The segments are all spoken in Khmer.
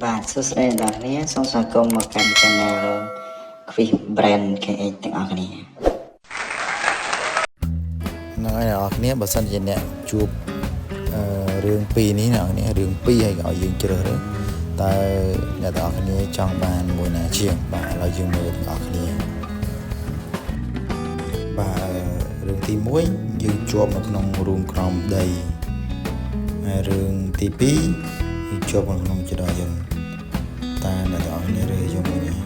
បាទសួស្តីអ្នកនរគ្នាសូមស្វាគមន៍មកកាន់ Channel Quiz Brand KH ទាំងអស់គ្នាហ្នឹងហើយអ្នកនរគ្នាបើសិនជាអ្នកជួបរឿងពីរនេះអ្នកនរគ្នារឿងពីរហើយក៏ឲ្យយើងជ្រើសរើសតើអ្នកទាំងអស់គ្នាចង់បានមួយណាជាងបាទឥឡូវយើងមើលទាំងអស់គ្នាបាទរឿងទី1យើងជាប់នៅក្នុងរូងក្រោមដីហើយរឿងទី2យើងជាប់នៅក្នុងចរយន្តតើអ្នកទាំងអស់គ្នារើសយកមួយណា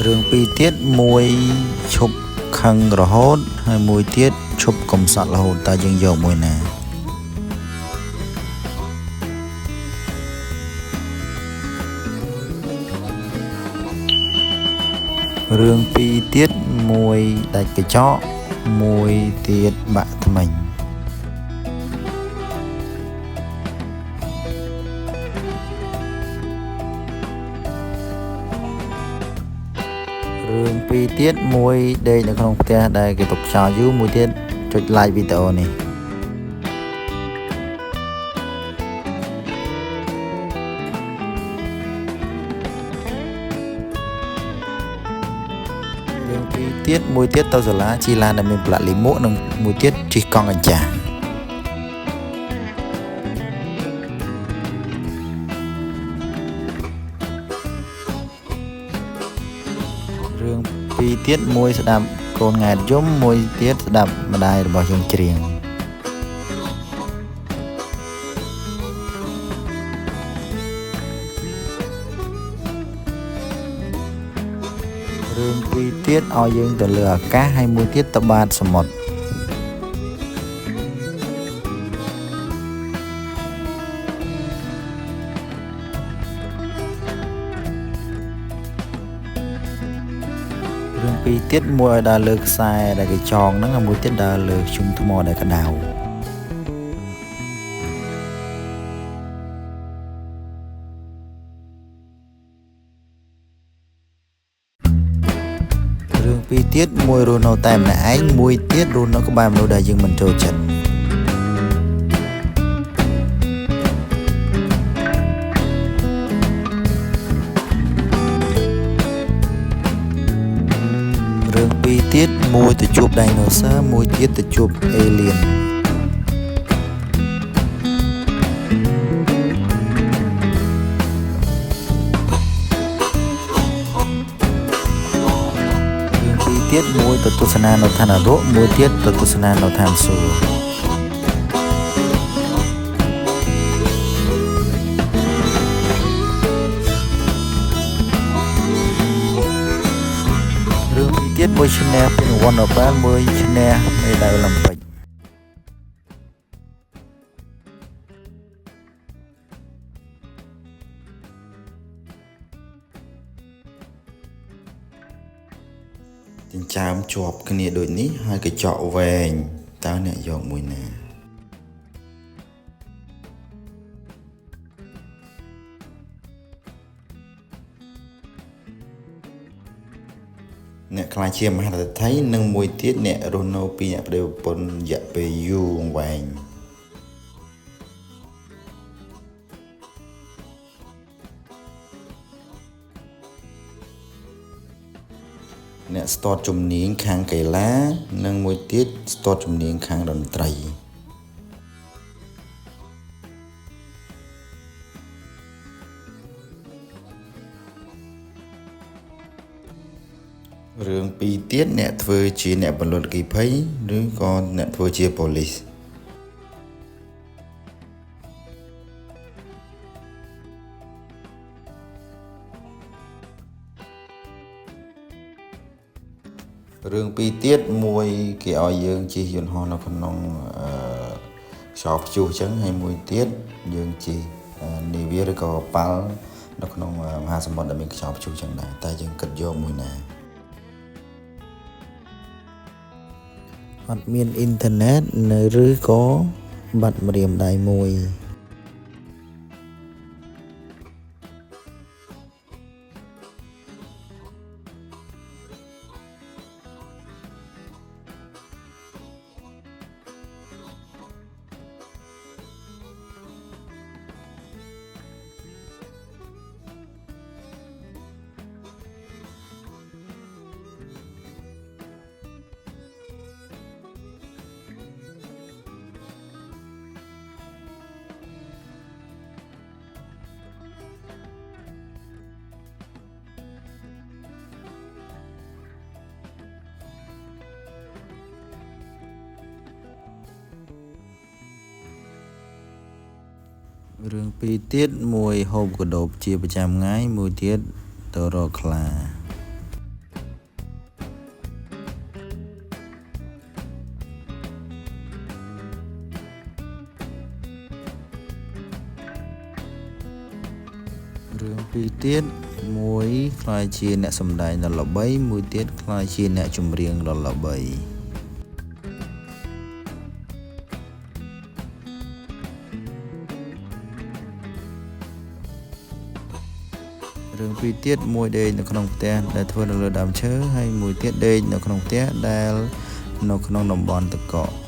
រឿងពីរទៀតមួយឈប់ខឹងរហូតហើយមួយទៀតឈប់កំសត់រហូតតើយើងយកមួយណារឿងពីរទៀតមួយដាច់កញ្ចក់មួយទៀតបាក់ថ្មិញរឿងពីរទៀតមួយដេកនៅក្នុងផ្ទះដែលគេទុកចោលយូរមួយទៀតចុច like វីដេអូនេះរឿងពីរទៀតមួយទៀតទៅសាលាជិះឡានដែលមានផ្លាកលីមួកនិងមួយទៀតជិះកង់អញ្ចាស់រឿងពីរទៀតមួយស្ដាប់កូនង៉ែតយំមួយទៀតស្ដាប់ម្ដាយរបស់យើងច្រៀងរឿងពីរទៀតឲ្យយើងទៅលើអាកាសហើយមួយទៀតទៅបាតសមុទ្ររឿងពីរទៀតមួយឲ្យដើរលើខ្សែដែលគេចងហ្នឹងហើយមួយទៀតដើរលើជុំថ្មដែលក្តៅរឿងពីរទៀតមួយរស់នៅតែម្នាក់ឯងមួយទៀតរស់នៅក្បែរមនុស្សដែលយើងមិនចូលចិត្តរឿងពីរទៀតមួយទៅជួបដៃណូស័រមួយទៀតទៅជួបអេលៀនទៀតមួយទៅទស្សនានៅឋាននរកមួយទៀតទៅទស្សនានៅឋានសួគ៌រឿងពីរទៀតមួយឈ្នះពានរង្វាន់ Nobel មួយឈ្នះមេដាយអូឡ িম্প ិកចិញ្ចើមជាប់គ្នាដូចនេះហើយកញ្ចក់វែងតើអ្នកយកមួយណាអ្នកខ្លាចជាមហារថីនិងមួយទៀតអ្នករស់នៅពីអ្នកប្តីប្រពន្ធរយៈពេលយូរអង្វែងអ្នកស្ទាត់ជំនាញខាងកីឡានិងមួយទៀតស្ទាត់ជំនាញខាងតន្ត្រីរឿងពីរទៀតអ្នកធ្វើជាអ្នកបន្លត់គីភ័យឬក៏អ្នកធ្វើជាប៉ូលីសរឿងពីរទៀតមួយគេឲ្យយើងជិះយន្តហោះនៅក្នុងខ្យល់ព្យុះអញ្ចឹងហើយមួយទៀតយើងជិះនាវាឬក៏ប៉ាល់នៅក្នុងមហាសមុទ្រដែលមានខ្យល់ព្យុះអញ្ចឹងដែរតែយើងគិតយកមួយណាអត់មានអ៊ីនធឺណិតនៅឬក៏បាត់ម្រាមដៃមួយ រឿងពីរទៀតមួយហូបកដោបជាប្រចាំថ្ងៃមួយទៀតទៅរកខ្លារឿងពីរទៀតមួយខ្លាយជាអ្នកសម្ដែងដ៏ល្បីមួយទៀតខ្លាយជាអ្នកចម្រៀងដ៏ល្បីរឿងពីរទៀតមួយដេកនៅក្នុងផ្ទះដែលធ្វើនៅលើដើមឈើហើយមួយទៀតដេកនៅក្នុងផ្ទះដែលនៅក្នុងតំបន់ទឹកកក